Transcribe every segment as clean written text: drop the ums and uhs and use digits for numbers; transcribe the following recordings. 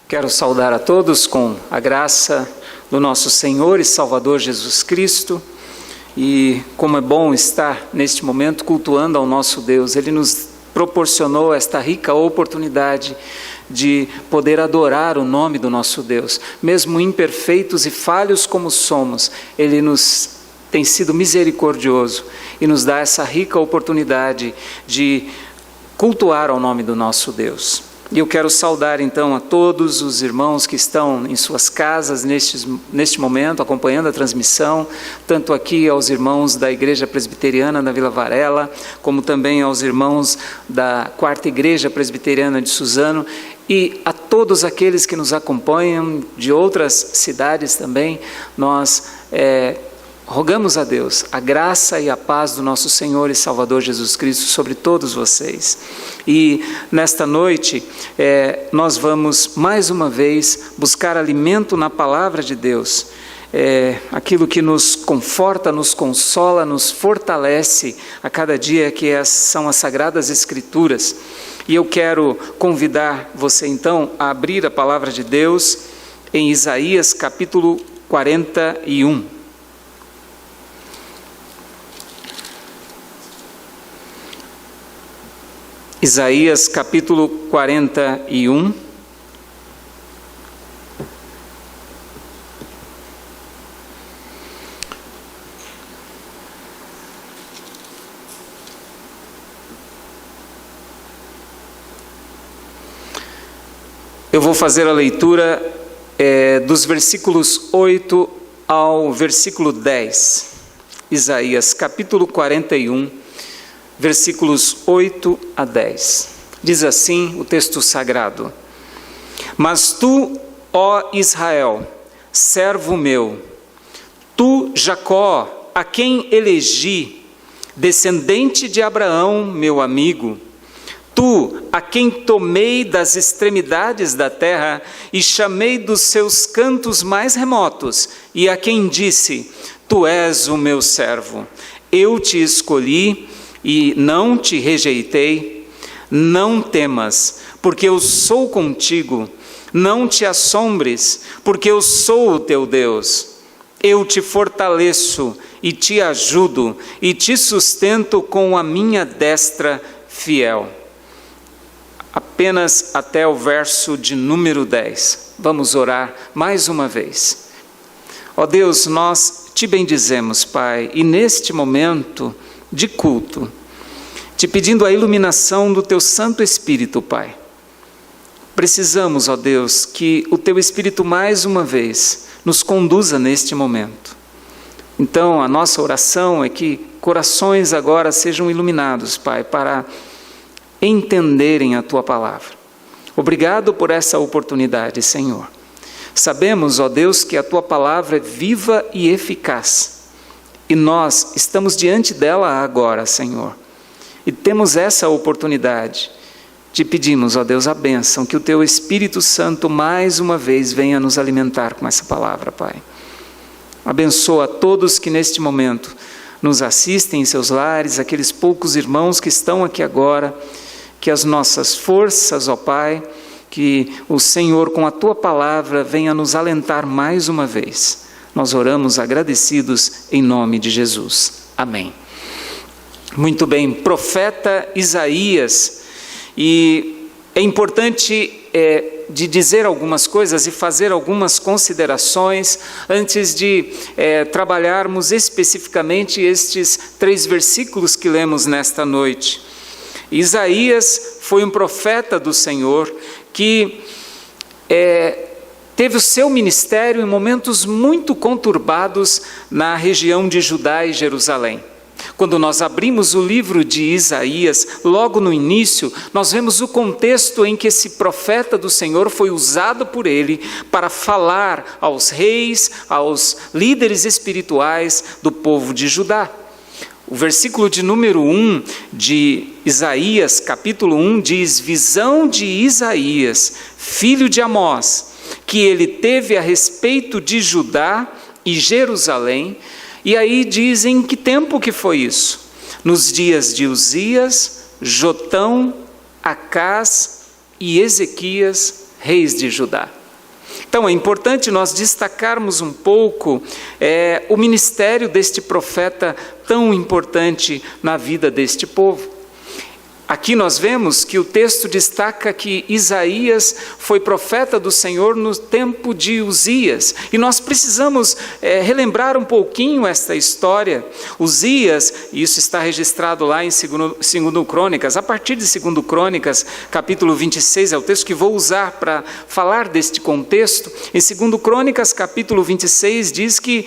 Quero saudar a todos com a graça do nosso Senhor e Salvador Jesus Cristo. E como é bom estar neste momento cultuando ao nosso Deus. Ele nos proporcionou esta rica oportunidade de poder adorar o nome do nosso Deus. Mesmo imperfeitos e falhos como somos, Ele nos tem sido misericordioso e nos dá essa rica oportunidade de cultuar ao nome do nosso Deus. E eu quero saudar então a todos os irmãos que estão em suas casas neste momento, acompanhando a transmissão, tanto aqui aos irmãos da Igreja Presbiteriana da Vila Varela, como também aos irmãos da 4ª Igreja Presbiteriana de Suzano, e a todos aqueles que nos acompanham de outras cidades também. Nós rogamos a Deus a graça e a paz do nosso Senhor e Salvador Jesus Cristo sobre todos vocês. E nesta noite nós vamos mais uma vez buscar alimento na palavra de Deus, aquilo que nos conforta, nos consola, nos fortalece a cada dia, que são as Sagradas Escrituras. E eu quero convidar você então a abrir a palavra de Deus em Isaías capítulo 41. Isaías capítulo 41. Eu vou fazer a leitura dos versículos 8 ao versículo 10. Isaías capítulo 41. Versículos 8 a 10. Diz assim o texto sagrado: Mas tu, ó Israel, servo meu, tu, Jacó, a quem elegi, descendente de Abraão, meu amigo, tu, a quem tomei das extremidades da terra e chamei dos seus cantos mais remotos, e a quem disse: Tu és o meu servo, eu te escolhi e não te rejeitei. Não temas, porque eu sou contigo. Não te assombres, porque eu sou o teu Deus. Eu te fortaleço e te ajudo e te sustento com a minha destra fiel. Apenas até o verso de número 10. Vamos orar mais uma vez. Ó Deus, nós te bendizemos, Pai, e neste momento de culto, te pedindo a iluminação do teu Santo Espírito, Pai. Precisamos, ó Deus, que o teu Espírito mais uma vez nos conduza neste momento. Então, a nossa oração é que corações agora sejam iluminados, Pai, para entenderem a tua palavra. Obrigado por essa oportunidade, Senhor. Sabemos, ó Deus, que a tua palavra é viva e eficaz. E nós estamos diante dela agora, Senhor. E temos essa oportunidade. Te pedimos, ó Deus, a bênção, que o teu Espírito Santo mais uma vez venha nos alimentar com essa palavra, Pai. Abençoa a todos que neste momento nos assistem em seus lares, aqueles poucos irmãos que estão aqui agora, que as nossas forças, ó Pai, que o Senhor com a tua palavra venha nos alentar mais uma vez. Nós oramos agradecidos em nome de Jesus. Amém. Muito bem, profeta Isaías. E é importante de dizer algumas coisas e fazer algumas considerações antes de trabalharmos especificamente estes 3 versículos que lemos nesta noite. Isaías foi um profeta do Senhor que teve o seu ministério em momentos muito conturbados na região de Judá e Jerusalém. Quando nós abrimos o livro de Isaías, logo no início, nós vemos o contexto em que esse profeta do Senhor foi usado por ele para falar aos reis, aos líderes espirituais do povo de Judá. O versículo de número 1 de Isaías, capítulo 1, diz: visão de Isaías, filho de Amós, que ele teve a respeito de Judá e Jerusalém. E aí diz em que tempo que foi isso? Nos dias de Uzias, Jotão, Acás e Ezequias, reis de Judá. Então é importante nós destacarmos um pouco o ministério deste profeta tão importante na vida deste povo. Aqui nós vemos que o texto destaca que Isaías foi profeta do Senhor no tempo de Uzias. E nós precisamos relembrar um pouquinho esta história. Uzias, e isso está registrado lá em 2 Crônicas, a partir de 2 Crônicas, capítulo 26, é o texto que vou usar para falar deste contexto. Em 2 Crônicas, capítulo 26, diz que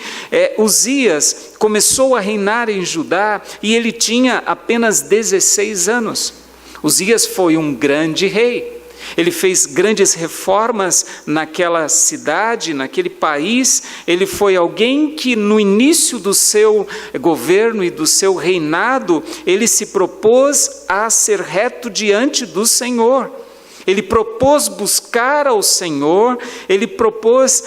Uzias começou a reinar em Judá e ele tinha apenas 16 anos. Uzias foi um grande rei, ele fez grandes reformas naquela cidade, naquele país. Ele foi alguém que no início do seu governo e do seu reinado, ele se propôs a ser reto diante do Senhor. Ele propôs buscar ao Senhor, ele propôs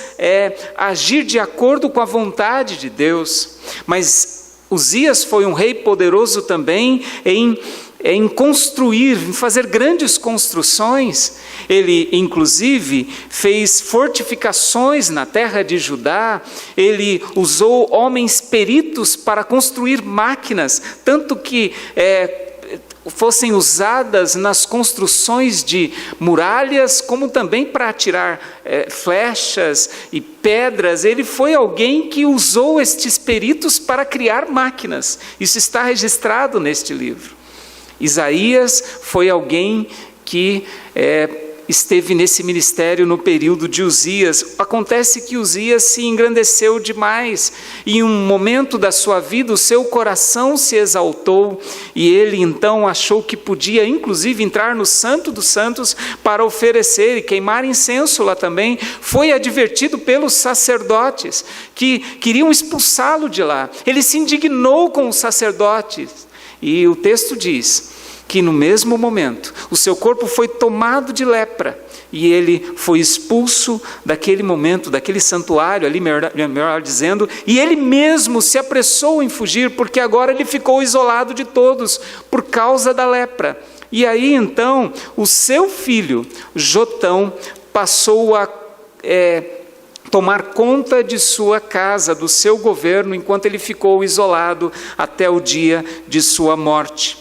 agir de acordo com a vontade de Deus. Mas Uzias foi um rei poderoso também em construir, em fazer grandes construções. Ele, inclusive, fez fortificações na terra de Judá. Ele usou homens peritos para construir máquinas, tanto que fossem usadas nas construções de muralhas, como também para atirar flechas e pedras. Ele foi alguém que usou estes peritos para criar máquinas. Isso está registrado neste livro. Isaías foi alguém que esteve nesse ministério no período de Uzias. Acontece que Uzias se engrandeceu demais, e em um momento da sua vida o seu coração se exaltou, e ele então achou que podia inclusive entrar no Santo dos Santos para oferecer e queimar incenso lá também. Foi advertido pelos sacerdotes que queriam expulsá-lo de lá. Ele se indignou com os sacerdotes, e o texto diz que no mesmo momento o seu corpo foi tomado de lepra e ele foi expulso daquele momento, daquele santuário ali, melhor dizendo, e ele mesmo se apressou em fugir, porque agora ele ficou isolado de todos por causa da lepra. E aí então o seu filho Jotão passou a tomar conta de sua casa, do seu governo, enquanto ele ficou isolado até o dia de sua morte.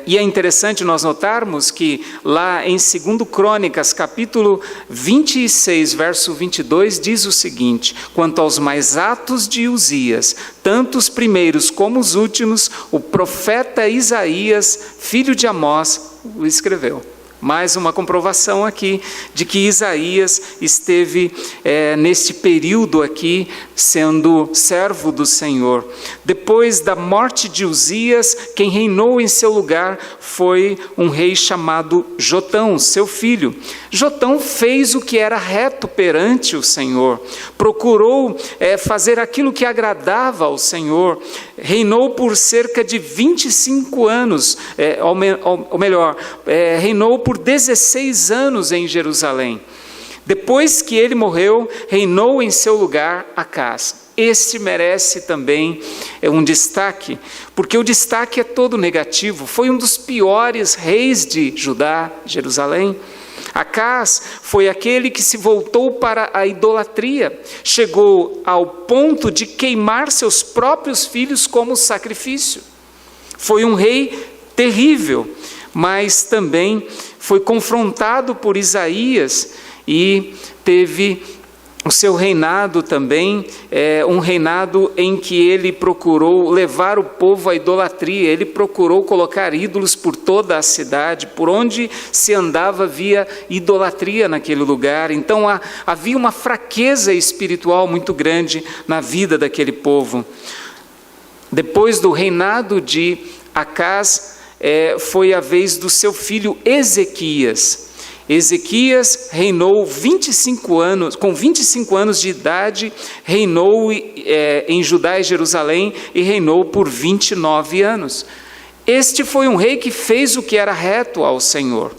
E é interessante nós notarmos que lá em 2 Crônicas, capítulo 26, verso 22, diz o seguinte: quanto aos mais atos de Uzias, tanto os primeiros como os últimos, o profeta Isaías, filho de Amós, o escreveu. Mais uma comprovação aqui de que Isaías esteve neste período aqui sendo servo do Senhor. Depois da morte de Uzias, quem reinou em seu lugar foi um rei chamado Jotão, seu filho. Jotão fez o que era reto perante o Senhor, procurou fazer aquilo que agradava ao Senhor, reinou por cerca de 25 anos, reinou por 16 anos em Jerusalém. Depois que ele morreu, reinou em seu lugar Acás. Este merece também um destaque, porque o destaque é todo negativo. Foi um dos piores reis de Judá, Jerusalém. Acás foi aquele que se voltou para a idolatria, chegou ao ponto de queimar seus próprios filhos como sacrifício. Foi um rei terrível, mas também foi confrontado por Isaías e teve o seu reinado também, um reinado em que ele procurou levar o povo à idolatria. Ele procurou colocar ídolos por toda a cidade, por onde se andava havia idolatria naquele lugar. Então havia uma fraqueza espiritual muito grande na vida daquele povo. Depois do reinado de Acás, foi a vez do seu filho Ezequias. Ezequias reinou 25 anos, com 25 anos de idade, reinou em Judá e Jerusalém e reinou por 29 anos. Este foi um rei que fez o que era reto ao Senhor.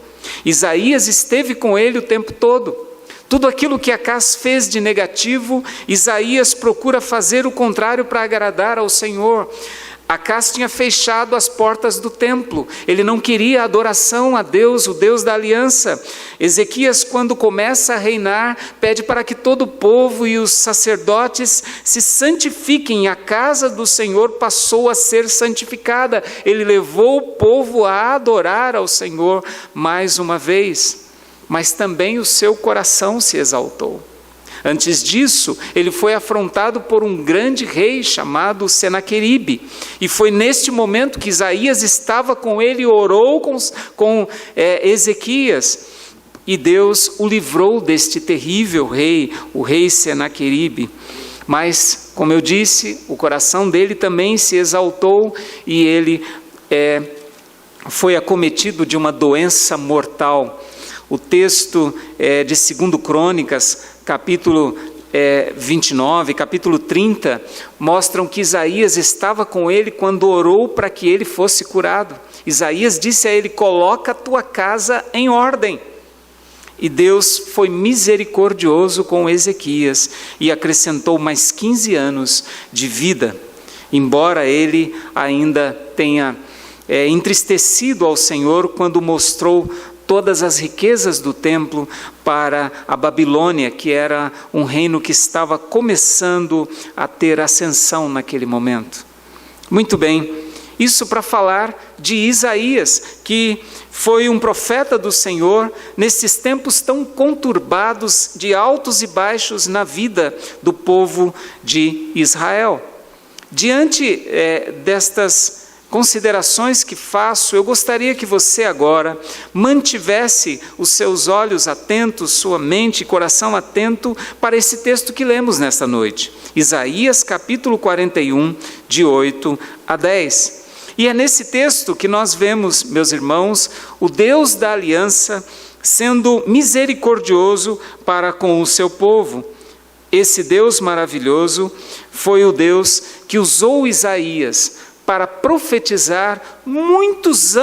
Isaías esteve com ele o tempo todo. Tudo aquilo que Acás fez de negativo, Isaías procura fazer o contrário para agradar ao Senhor. Acás tinha fechado as portas do templo, ele não queria adoração a Deus, o Deus da aliança. Ezequias, quando começa a reinar, pede para que todo o povo e os sacerdotes se santifiquem. A casa do Senhor passou a ser santificada, ele levou o povo a adorar ao Senhor mais uma vez, mas também o seu coração se exaltou. Antes disso, ele foi afrontado por um grande rei chamado Senaqueribe, e foi neste momento que Isaías estava com ele e orou com Ezequias, e Deus o livrou deste terrível rei, o rei Senaqueribe. Mas, como eu disse, o coração dele também se exaltou e ele foi acometido de uma doença mortal. O texto de 2 Crônicas, capítulo 29, capítulo 30, mostram que Isaías estava com ele quando orou para que ele fosse curado. Isaías disse a ele: coloca a tua casa em ordem. E Deus foi misericordioso com Ezequias e acrescentou mais 15 anos de vida, embora ele ainda tenha entristecido ao Senhor quando mostrou todas as riquezas do templo para a Babilônia, que era um reino que estava começando a ter ascensão naquele momento. Muito bem, isso para falar de Isaías, que foi um profeta do Senhor nesses tempos tão conturbados de altos e baixos na vida do povo de Israel. Diante destas considerações que faço, eu gostaria que você agora mantivesse os seus olhos atentos, sua mente e coração atento para esse texto que lemos nesta noite. Isaías capítulo 41, de 8 a 10. E é nesse texto que nós vemos, meus irmãos, o Deus da aliança sendo misericordioso para com o seu povo. Esse Deus maravilhoso foi o Deus que usou Isaías para profetizar muitos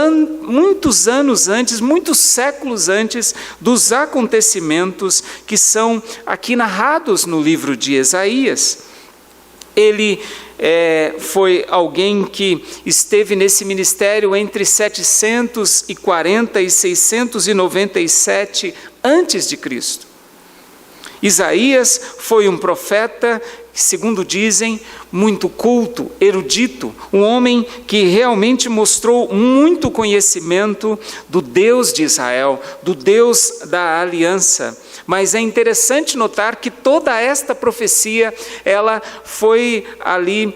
anos antes, muitos séculos antes dos acontecimentos que são aqui narrados no livro de Isaías. Ele foi alguém que esteve nesse ministério entre 740 e 697 antes de Cristo. Isaías foi um profeta, segundo dizem, muito culto, erudito, um homem que realmente mostrou muito conhecimento do Deus de Israel, do Deus da aliança. Mas é interessante notar que toda esta profecia, ela foi ali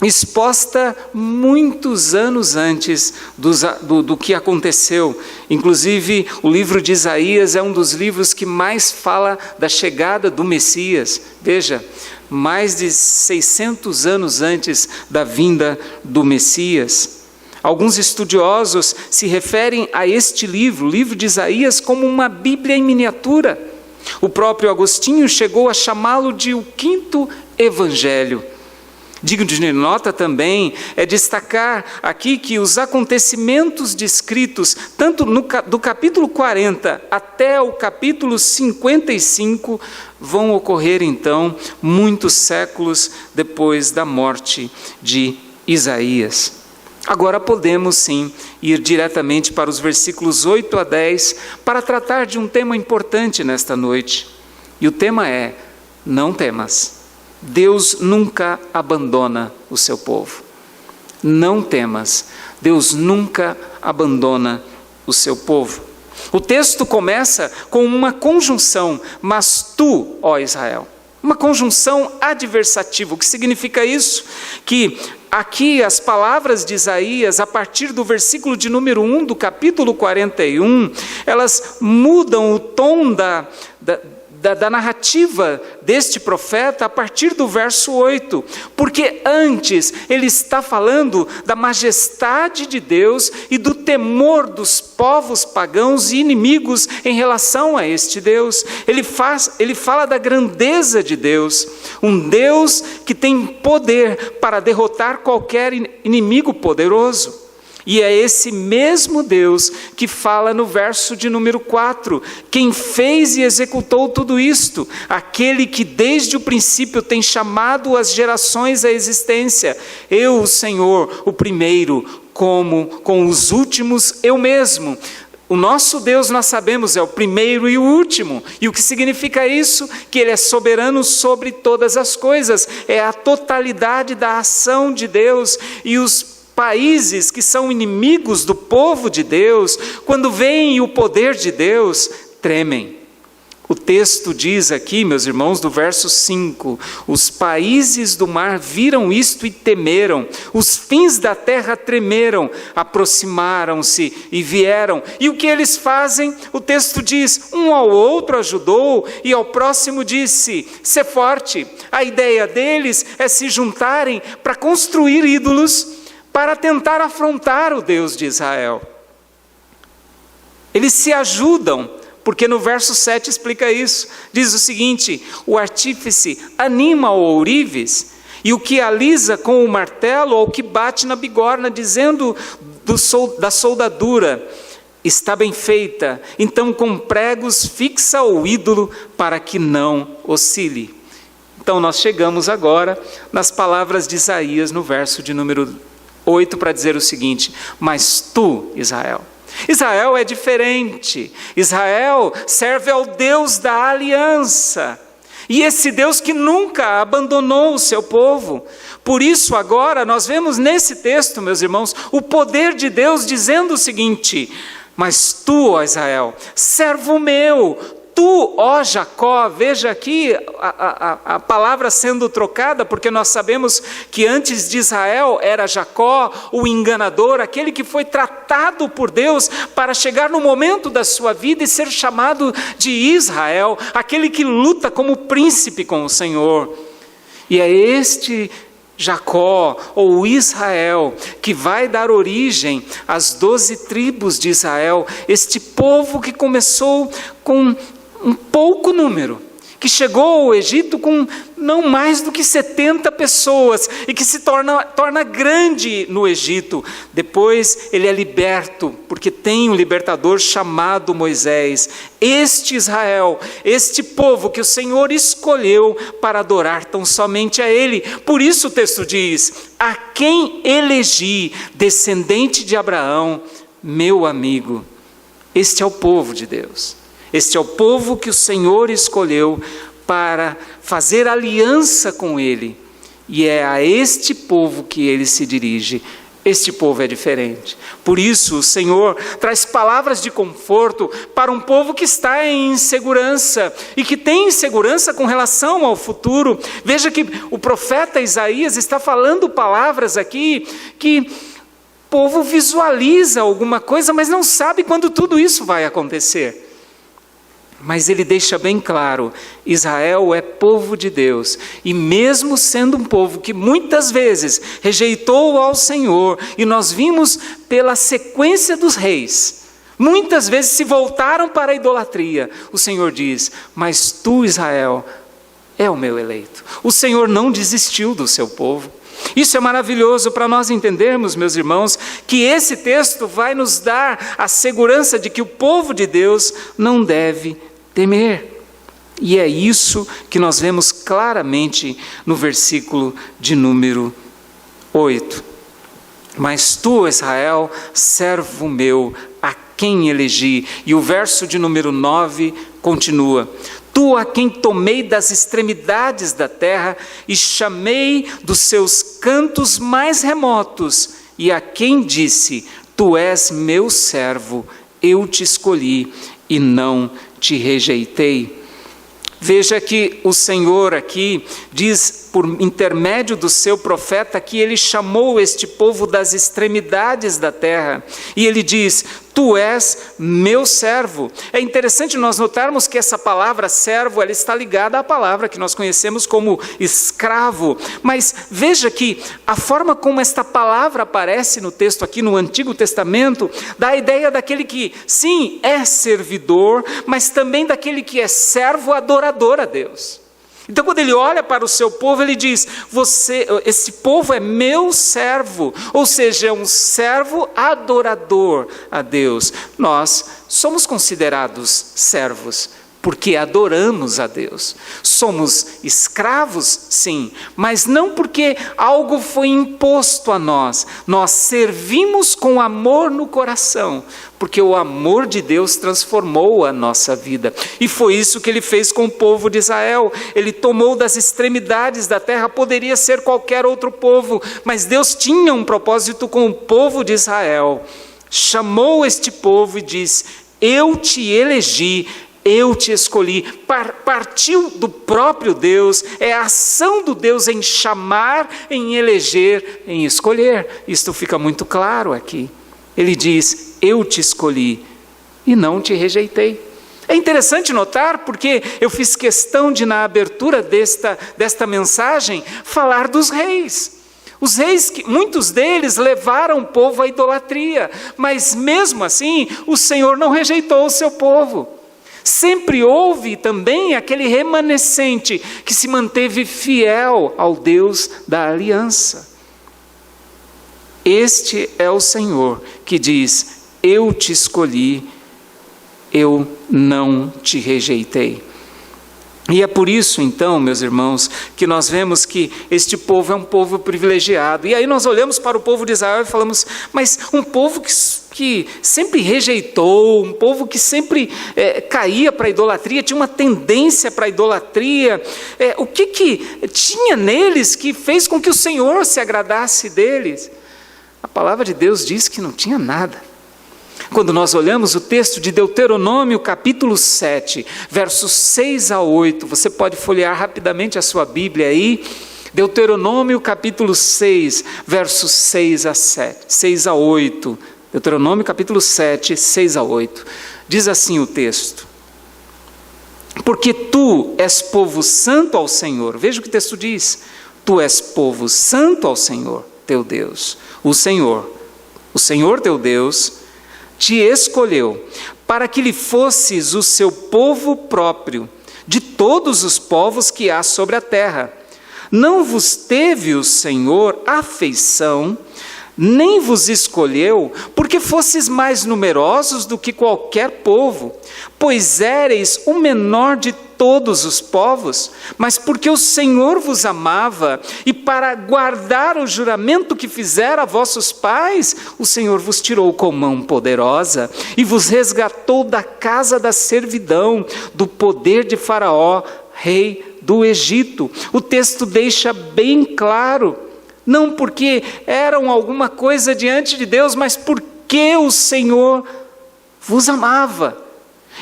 exposta muitos anos antes do que aconteceu. Inclusive, o livro de Isaías é um dos livros que mais fala da chegada do Messias. Veja, mais de 600 anos antes da vinda do Messias. Alguns estudiosos se referem a este livro, o livro de Isaías, como uma Bíblia em miniatura. O próprio Agostinho chegou a chamá-lo de o 5º Evangelho. Digno de nota também é destacar aqui que os acontecimentos descritos, tanto do capítulo 40 até o capítulo 55, vão ocorrer então muitos séculos depois da morte de Isaías. Agora podemos sim ir diretamente para os versículos 8 a 10 para tratar de um tema importante nesta noite. E o tema é: não temas. Deus nunca abandona o seu povo. Não temas, Deus nunca abandona o seu povo. O texto começa com uma conjunção, mas tu, ó Israel. Uma conjunção adversativa. O que significa isso? Que aqui as palavras de Isaías, a partir do versículo de número 1 do capítulo 41, elas mudam o tom da narrativa deste profeta a partir do verso 8, porque antes ele está falando da majestade de Deus e do temor dos povos pagãos e inimigos em relação a este Deus. Ele fala da grandeza de Deus, um Deus que tem poder para derrotar qualquer inimigo poderoso. E é esse mesmo Deus que fala no verso de número 4, quem fez e executou tudo isto, aquele que desde o princípio tem chamado as gerações à existência, eu, o Senhor, o primeiro, como com os últimos eu mesmo. O nosso Deus, nós sabemos, é o primeiro e o último. E o que significa isso? Que Ele é soberano sobre todas as coisas. É a totalidade da ação de Deus. E os países que são inimigos do povo de Deus, quando veem o poder de Deus, tremem. O texto diz aqui, meus irmãos, do verso 5, os países do mar viram isto e temeram, os fins da terra tremeram, aproximaram-se e vieram. E o que eles fazem? O texto diz, um ao outro ajudou e ao próximo disse, sê forte. A ideia deles é se juntarem para construir ídolos, para tentar afrontar o Deus de Israel. Eles se ajudam, porque no verso 7 explica isso. Diz o seguinte, o artífice anima o ourives, e o que alisa com o martelo, ou o que bate na bigorna, dizendo da soldadura, está bem feita, então com pregos fixa o ídolo, para que não oscile. Então nós chegamos agora nas palavras de Isaías, no verso de número 8, para dizer o seguinte, mas tu, Israel é diferente. Israel serve ao Deus da aliança. E esse Deus que nunca abandonou o seu povo. Por isso agora nós vemos nesse texto, meus irmãos, o poder de Deus dizendo o seguinte, mas tu, ó Israel, servo meu, tu, ó Jacó, veja aqui a palavra sendo trocada, porque nós sabemos que antes de Israel era Jacó, o enganador, aquele que foi tratado por Deus para chegar no momento da sua vida e ser chamado de Israel, aquele que luta como príncipe com o Senhor. E é este Jacó, ou Israel, que vai dar origem às 12 tribos de Israel, este povo que começou com um pouco número, que chegou ao Egito com não mais do que 70 pessoas, e que se torna grande no Egito. Depois ele é liberto, porque tem um libertador chamado Moisés. Este Israel, este povo que o Senhor escolheu para adorar tão somente a Ele. Por isso o texto diz, a quem elegi, descendente de Abraão, meu amigo. Este é o povo de Deus. Este é o povo que o Senhor escolheu para fazer aliança com Ele. E é a este povo que Ele se dirige. Este povo é diferente. Por isso o Senhor traz palavras de conforto para um povo que está em insegurança e que tem insegurança com relação ao futuro. Veja que o profeta Isaías está falando palavras aqui que o povo visualiza alguma coisa, mas não sabe quando tudo isso vai acontecer. Mas ele deixa bem claro, Israel é povo de Deus, e mesmo sendo um povo que muitas vezes rejeitou ao Senhor, e nós vimos pela sequência dos reis, muitas vezes se voltaram para a idolatria, o Senhor diz, mas tu, Israel, é o meu eleito. O Senhor não desistiu do seu povo. Isso é maravilhoso para nós entendermos, meus irmãos, que esse texto vai nos dar a segurança de que o povo de Deus não deve temer. E é isso que nós vemos claramente no versículo de número 8. Mas tu, Israel, servo meu, a quem elegi. E o verso de número 9 continua. Tu a quem tomei das extremidades da terra e chamei dos seus cantos mais remotos, e a quem disse, tu és meu servo, eu te escolhi e não te rejeitei. Veja que o Senhor aqui diz, por intermédio do seu profeta, que ele chamou este povo das extremidades da terra. E ele diz, tu és meu servo. É interessante nós notarmos que essa palavra servo, ela está ligada à palavra que nós conhecemos como escravo. Mas veja que a forma como esta palavra aparece no texto aqui no Antigo Testamento, dá a ideia daquele que, sim, é servidor, mas também daquele que é servo adorador a Deus. Então, quando ele olha para o seu povo, ele diz: esse povo é meu servo, ou seja, é um servo adorador a Deus. Nós somos considerados servos, porque adoramos a Deus. Somos escravos, sim, mas não porque algo foi imposto a nós. Nós servimos com amor no coração, porque o amor de Deus transformou a nossa vida. E foi isso que ele fez com o povo de Israel. Ele tomou das extremidades da terra, poderia ser qualquer outro povo, mas Deus tinha um propósito com o povo de Israel. Chamou este povo e disse: eu te elegi, eu te escolhi. Partiu do próprio Deus, é a ação do Deus em chamar, em eleger, em escolher. Isto fica muito claro aqui. Ele diz: eu te escolhi e não te rejeitei. É interessante notar, porque eu fiz questão de, na abertura desta mensagem, falar dos reis. Os reis, muitos deles levaram o povo à idolatria, mas mesmo assim, o Senhor não rejeitou o seu povo. Sempre houve também aquele remanescente que se manteve fiel ao Deus da aliança. Este é o Senhor que diz: eu te escolhi, eu não te rejeitei. E é por isso então, meus irmãos, que nós vemos que este povo é um povo privilegiado. E aí nós olhamos para o povo de Israel e falamos: mas um povo que sempre rejeitou, um povo que sempre caía para a idolatria, tinha uma tendência para a idolatria. O que tinha neles que fez com que o Senhor se agradasse deles? A palavra de Deus diz que não tinha nada. Quando nós olhamos o texto de Deuteronômio, capítulo 7, versos 6 a 8, você pode folhear rapidamente a sua Bíblia aí. Deuteronômio, capítulo 6, versos 6 a 8. Deuteronômio, capítulo 7, 6 a 8. Diz assim o texto: porque tu és povo santo ao Senhor. Veja o que o texto diz: tu és povo santo ao Senhor, teu Deus. O Senhor teu Deus, te escolheu para que lhe fosses o seu povo próprio, de todos os povos que há sobre a terra. Não vos teve o Senhor afeição, nem vos escolheu, porque fosses mais numerosos do que qualquer povo, pois éreis o menor de todos os povos, mas porque o Senhor vos amava, e para guardar o juramento que fizera a vossos pais, o Senhor vos tirou com mão poderosa, e vos resgatou da casa da servidão, do poder de Faraó, rei do Egito. O texto deixa bem claro, não porque eram alguma coisa diante de Deus, mas porque o Senhor vos amava.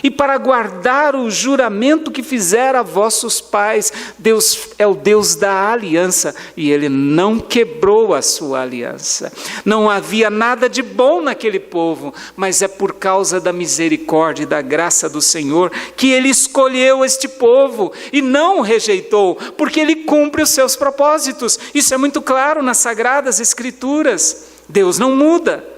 E para guardar o juramento que fizera a vossos pais. Deus é o Deus da aliança, e Ele não quebrou a sua aliança. Não havia nada de bom naquele povo, mas é por causa da misericórdia e da graça do Senhor que Ele escolheu este povo e não o rejeitou, porque Ele cumpre os seus propósitos. Isso é muito claro nas Sagradas Escrituras. Deus não muda.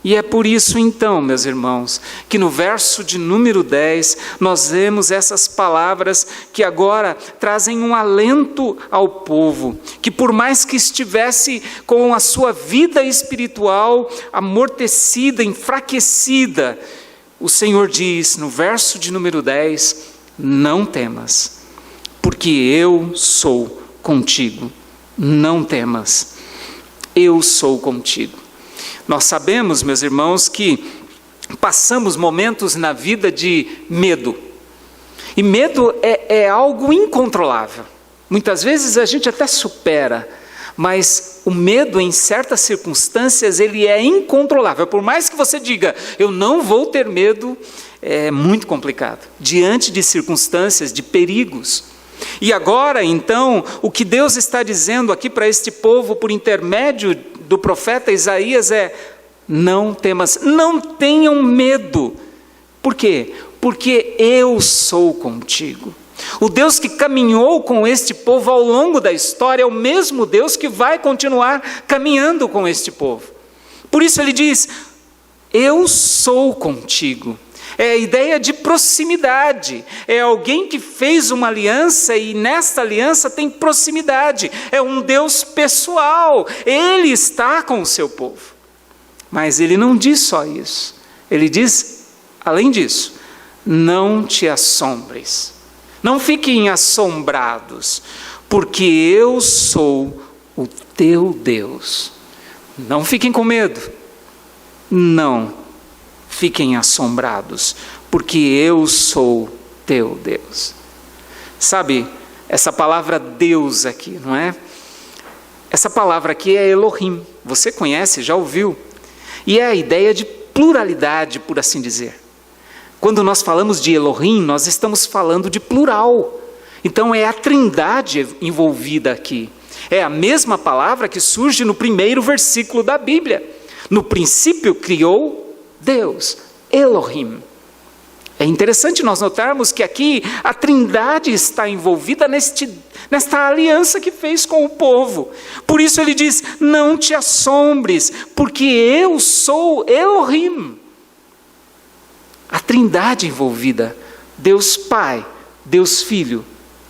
E é por isso então, meus irmãos, que no verso de número 10, nós vemos essas palavras que agora trazem um alento ao povo, que por mais que estivesse com a sua vida espiritual amortecida, enfraquecida, o Senhor diz no verso de número 10, não temas, porque eu sou contigo. Não temas, eu sou contigo. Nós sabemos, meus irmãos, que passamos momentos na vida de medo. E medo é algo incontrolável. Muitas vezes a gente até supera, mas o medo em certas circunstâncias ele é incontrolável. Por mais que você diga, eu não vou ter medo, é muito complicado. Diante de circunstâncias, de perigos. E agora, então, o que Deus está dizendo aqui para este povo, por intermédio do profeta Isaías, é: não temas, não tenham medo. Por quê? Porque eu sou contigo. O Deus que caminhou com este povo ao longo da história é o mesmo Deus que vai continuar caminhando com este povo. Por isso ele diz: eu sou contigo. É a ideia de proximidade. É alguém que fez uma aliança e nesta aliança tem proximidade. É um Deus pessoal. Ele está com o seu povo. Mas ele não diz só isso. Ele diz, além disso, não te assombres. Não fiquem assombrados, porque eu sou o teu Deus. Não fiquem com medo. Não fiquem assombrados, porque eu sou teu Deus. Sabe, essa palavra Deus aqui, não é? Essa palavra aqui é Elohim. Você conhece, já ouviu? E é a ideia de pluralidade, por assim dizer. Quando nós falamos de Elohim, nós estamos falando de plural. Então é a trindade envolvida aqui. É a mesma palavra que surge no primeiro versículo da Bíblia. No princípio criou Deus, Elohim. É interessante nós notarmos que aqui a trindade está envolvida nesta aliança que fez com o povo. Por isso ele diz, não te assombres, porque eu sou Elohim. A trindade envolvida, Deus Pai, Deus Filho,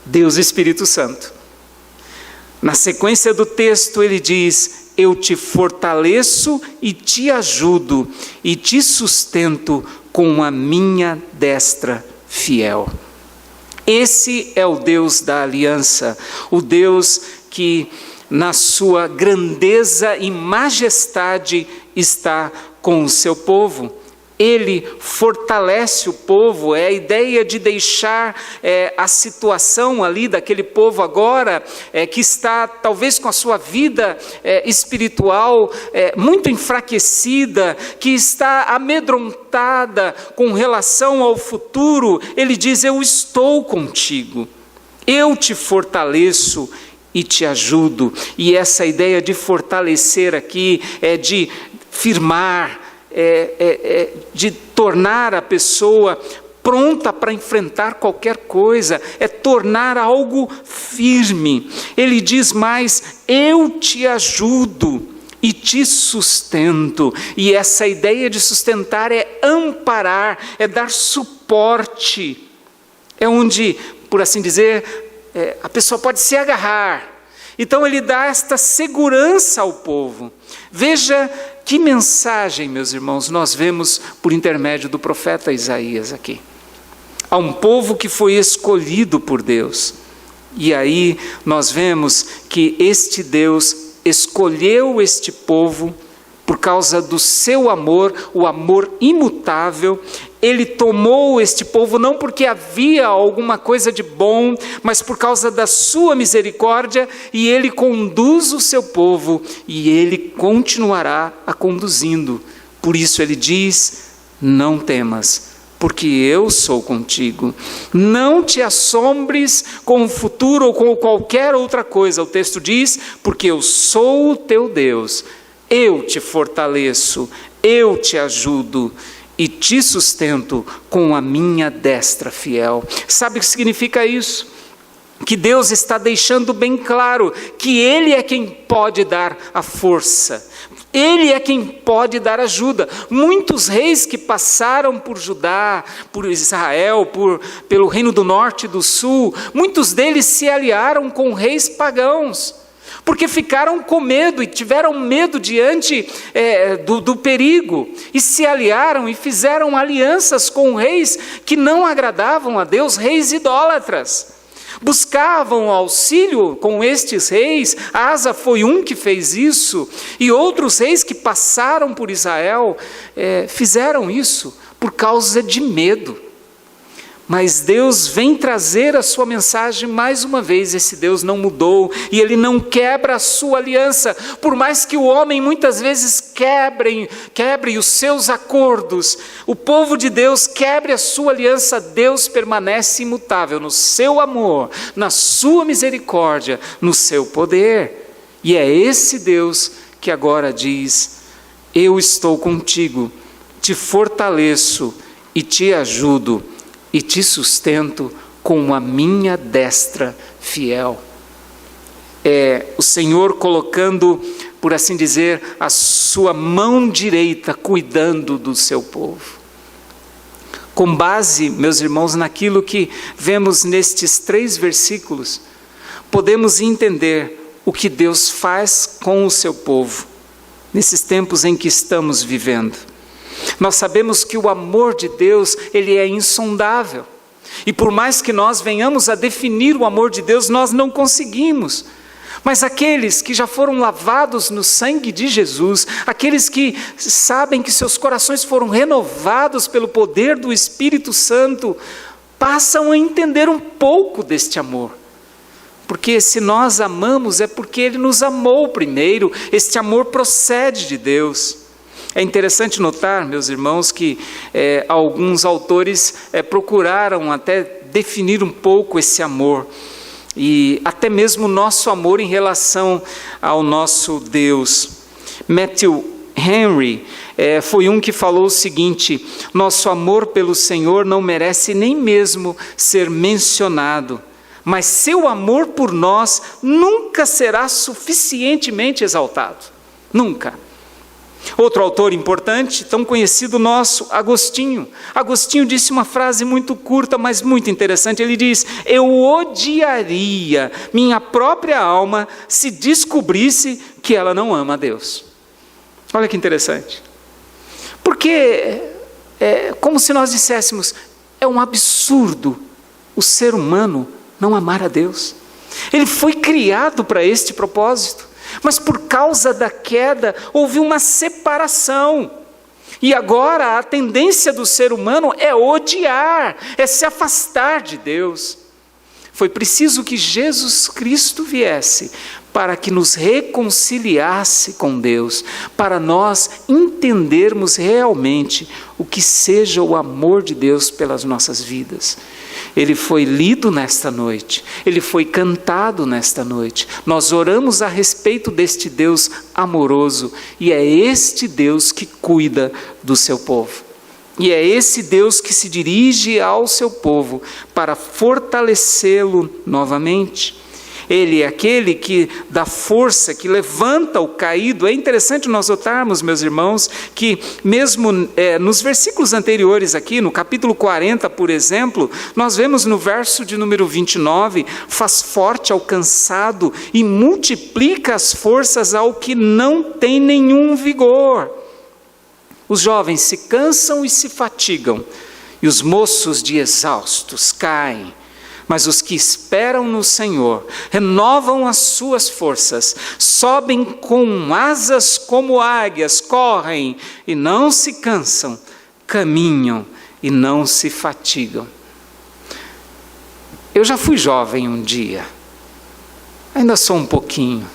Deus Espírito Santo. Na sequência do texto ele diz, eu te fortaleço e te ajudo e te sustento com a minha destra fiel. Esse é o Deus da aliança, o Deus que na sua grandeza e majestade está com o seu povo. Ele fortalece o povo, é a ideia de deixar a situação ali daquele povo agora, que está talvez com a sua vida espiritual muito enfraquecida, que está amedrontada com relação ao futuro. Ele diz, eu estou contigo, eu te fortaleço e te ajudo. E essa ideia de fortalecer aqui é de firmar, de tornar a pessoa pronta para enfrentar qualquer coisa, é tornar algo firme. Ele diz mais, eu te ajudo e te sustento. E essa ideia de sustentar é amparar, é dar suporte. É onde, por assim dizer, a pessoa pode se agarrar. Então ele dá esta segurança ao povo. Veja que mensagem, meus irmãos, nós vemos por intermédio do profeta Isaías aqui. Há um povo que foi escolhido por Deus. E aí nós vemos que este Deus escolheu este povo por causa do seu amor, o amor imutável. Ele tomou este povo não porque havia alguma coisa de bom, mas por causa da sua misericórdia, e ele conduz o seu povo, e ele continuará a conduzindo. Por isso ele diz, não temas, porque eu sou contigo. Não te assombres com o futuro ou com qualquer outra coisa. O texto diz, porque eu sou o teu Deus. Eu te fortaleço, eu te ajudo e te sustento com a minha destra fiel. Sabe o que significa isso? Que Deus está deixando bem claro que Ele é quem pode dar a força. Ele é quem pode dar ajuda. Muitos reis que passaram por Judá, por Israel, pelo reino do norte e do sul, muitos deles se aliaram com reis pagãos. Porque ficaram com medo e tiveram medo diante do perigo, e se aliaram e fizeram alianças com reis que não agradavam a Deus, reis idólatras. Buscavam auxílio com estes reis. Asa foi um que fez isso, e outros reis que passaram por Israel fizeram isso por causa de medo. Mas Deus vem trazer a sua mensagem mais uma vez. Esse Deus não mudou e Ele não quebra a sua aliança. Por mais que o homem muitas vezes quebre os seus acordos, o povo de Deus quebre a sua aliança, Deus permanece imutável no seu amor, na sua misericórdia, no seu poder. E é esse Deus que agora diz, eu estou contigo, te fortaleço e te ajudo, e te sustento com a minha destra fiel. É o Senhor colocando, por assim dizer, a sua mão direita cuidando do seu povo. Com base, meus irmãos, naquilo que vemos nestes 3 versículos, podemos entender o que Deus faz com o seu povo, nesses tempos em que estamos vivendo. Nós sabemos que o amor de Deus, ele é insondável. E por mais que nós venhamos a definir o amor de Deus, nós não conseguimos. Mas aqueles que já foram lavados no sangue de Jesus, aqueles que sabem que seus corações foram renovados pelo poder do Espírito Santo, passam a entender um pouco deste amor. Porque se nós amamos, é porque Ele nos amou primeiro, este amor procede de Deus. É interessante notar, meus irmãos, que alguns autores procuraram até definir um pouco esse amor, e até mesmo o nosso amor em relação ao nosso Deus. Matthew Henry foi um que falou o seguinte: nosso amor pelo Senhor não merece nem mesmo ser mencionado, mas seu amor por nós nunca será suficientemente exaltado. Nunca. Outro autor importante, tão conhecido nosso, Agostinho. Agostinho disse uma frase muito curta, mas muito interessante. Ele diz: eu odiaria minha própria alma se descobrisse que ela não ama a Deus. Olha que interessante. Porque é como se nós disséssemos: é um absurdo o ser humano não amar a Deus. Ele foi criado para este propósito. Mas por causa da queda, houve uma separação. E agora a tendência do ser humano é odiar, é se afastar de Deus. Foi preciso que Jesus Cristo viesse para que nos reconciliasse com Deus, para nós entendermos realmente o que seja o amor de Deus pelas nossas vidas. Ele foi lido nesta noite, ele foi cantado nesta noite. Nós oramos a respeito deste Deus amoroso, e é este Deus que cuida do seu povo. E é esse Deus que se dirige ao seu povo para fortalecê-lo novamente. Ele é aquele que dá força, que levanta o caído. É interessante nós notarmos, meus irmãos, que mesmo nos versículos anteriores aqui, no capítulo 40, por exemplo, nós vemos no verso de número 29, faz forte ao cansado e multiplica as forças ao que não tem nenhum vigor. Os jovens se cansam e se fatigam, e os moços de exaustos caem. Mas os que esperam no Senhor renovam as suas forças, sobem com asas como águias, correm e não se cansam, caminham e não se fatigam. Eu já fui jovem um dia, ainda sou um pouquinho,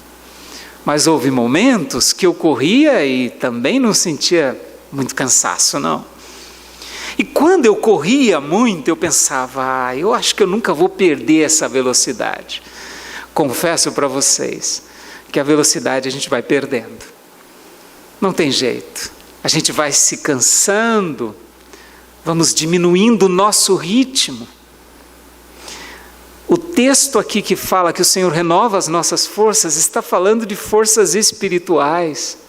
mas houve momentos que eu corria e também não sentia muito cansaço, não. E quando eu corria muito, eu pensava: eu acho que eu nunca vou perder essa velocidade. Confesso para vocês que a velocidade a gente vai perdendo. Não tem jeito. A gente vai se cansando, vamos diminuindo o nosso ritmo. O texto aqui que fala que o Senhor renova as nossas forças, está falando de forças espirituais.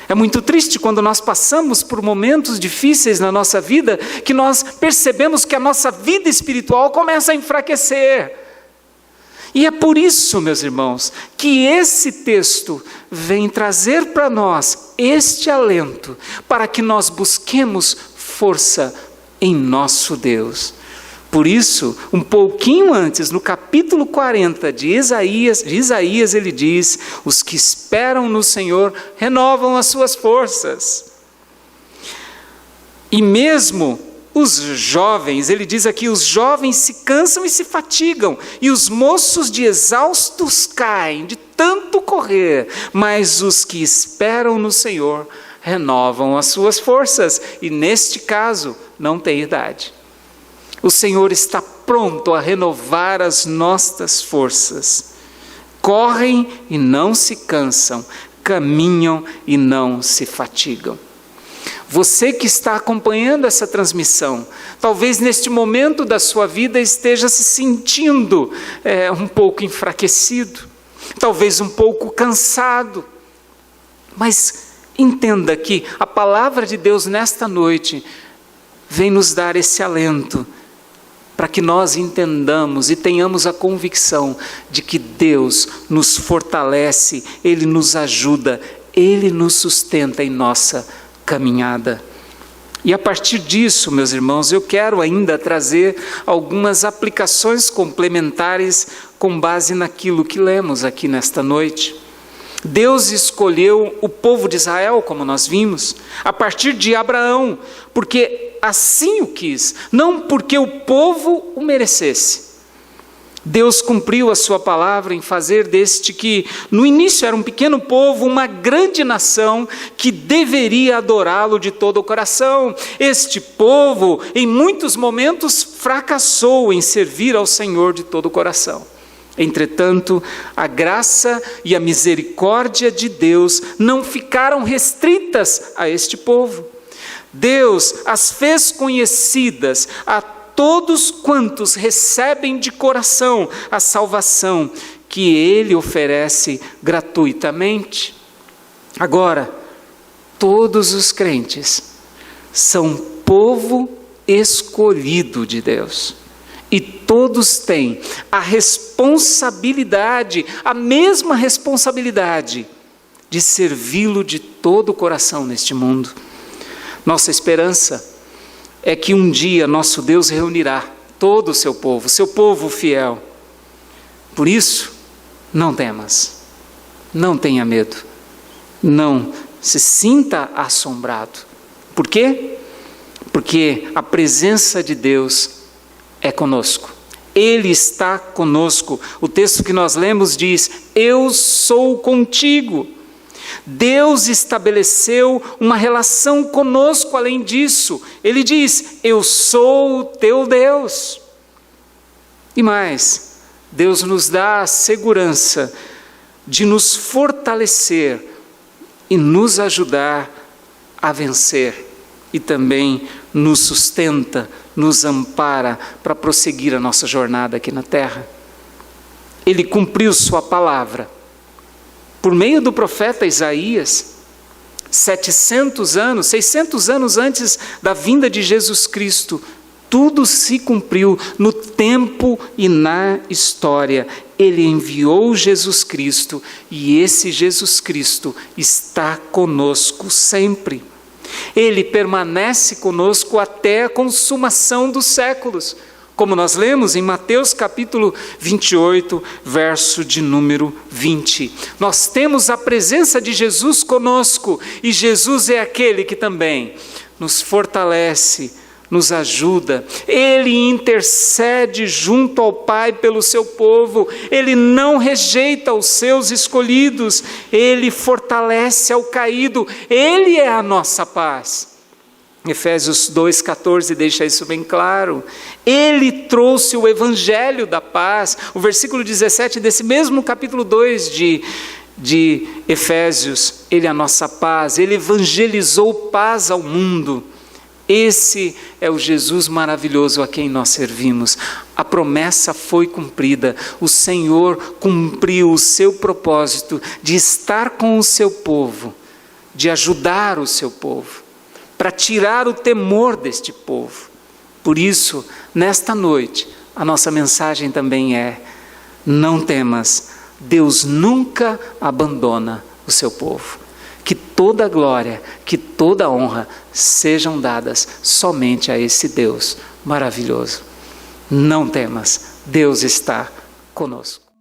É muito triste quando nós passamos por momentos difíceis na nossa vida, que nós percebemos que a nossa vida espiritual começa a enfraquecer. E é por isso, meus irmãos, que esse texto vem trazer para nós este alento, para que nós busquemos força em nosso Deus. Por isso, um pouquinho antes, no capítulo 40 de Isaías, ele diz: os que esperam no Senhor renovam as suas forças. E mesmo os jovens, ele diz aqui, os jovens se cansam e se fatigam, e os moços de exaustos caem de tanto correr, mas os que esperam no Senhor renovam as suas forças, e neste caso não tem idade. O Senhor está pronto a renovar as nossas forças. Correm e não se cansam, caminham e não se fatigam. Você que está acompanhando essa transmissão, talvez neste momento da sua vida esteja se sentindo um pouco enfraquecido, talvez um pouco cansado. Mas entenda que a palavra de Deus nesta noite vem nos dar esse alento, para que nós entendamos e tenhamos a convicção de que Deus nos fortalece, Ele nos ajuda, Ele nos sustenta em nossa caminhada. E a partir disso, meus irmãos, eu quero ainda trazer algumas aplicações complementares com base naquilo que lemos aqui nesta noite. Deus escolheu o povo de Israel, como nós vimos, a partir de Abraão, porque assim o quis, não porque o povo o merecesse. Deus cumpriu a sua palavra em fazer deste que, no início era um pequeno povo, uma grande nação que deveria adorá-lo de todo o coração. Este povo, em muitos momentos, fracassou em servir ao Senhor de todo o coração. Entretanto, a graça e a misericórdia de Deus não ficaram restritas a este povo. Deus as fez conhecidas a todos quantos recebem de coração a salvação que Ele oferece gratuitamente. Agora, todos os crentes são povo escolhido de Deus. E todos têm a responsabilidade, a mesma responsabilidade, de servi-lo de todo o coração neste mundo. Nossa esperança é que um dia nosso Deus reunirá todo o seu povo fiel. Por isso, não temas, não tenha medo, não se sinta assombrado. Por quê? Porque a presença de Deus é conosco. Ele está conosco. O texto que nós lemos diz: eu sou contigo. Deus estabeleceu uma relação conosco além disso. Ele diz: eu sou o teu Deus. E mais, Deus nos dá a segurança de nos fortalecer e nos ajudar a vencer. E também nos sustenta, nos ampara para prosseguir a nossa jornada aqui na terra. Ele cumpriu sua palavra por meio do profeta Isaías, 600 anos antes da vinda de Jesus Cristo. Tudo se cumpriu no tempo e na história. Ele enviou Jesus Cristo e esse Jesus Cristo está conosco sempre. Ele permanece conosco até a consumação dos séculos, como nós lemos em Mateus capítulo 28, verso de número 20. Nós temos a presença de Jesus conosco, e Jesus é aquele que também nos fortalece, nos ajuda. Ele intercede junto ao Pai pelo seu povo. Ele não rejeita os seus escolhidos. Ele fortalece ao caído. Ele é a nossa paz. Efésios 2,14 deixa isso bem claro. Ele trouxe o evangelho da paz. O versículo 17 desse mesmo capítulo 2 de Efésios. Ele é a nossa paz. Ele evangelizou paz ao mundo. Esse é o Jesus maravilhoso a quem nós servimos. A promessa foi cumprida. O Senhor cumpriu o seu propósito de estar com o seu povo, de ajudar o seu povo, para tirar o temor deste povo. Por isso, nesta noite, a nossa mensagem também é: não temas, Deus nunca abandona o seu povo. Que toda glória, que toda honra sejam dadas somente a esse Deus maravilhoso. Não temas, Deus está conosco.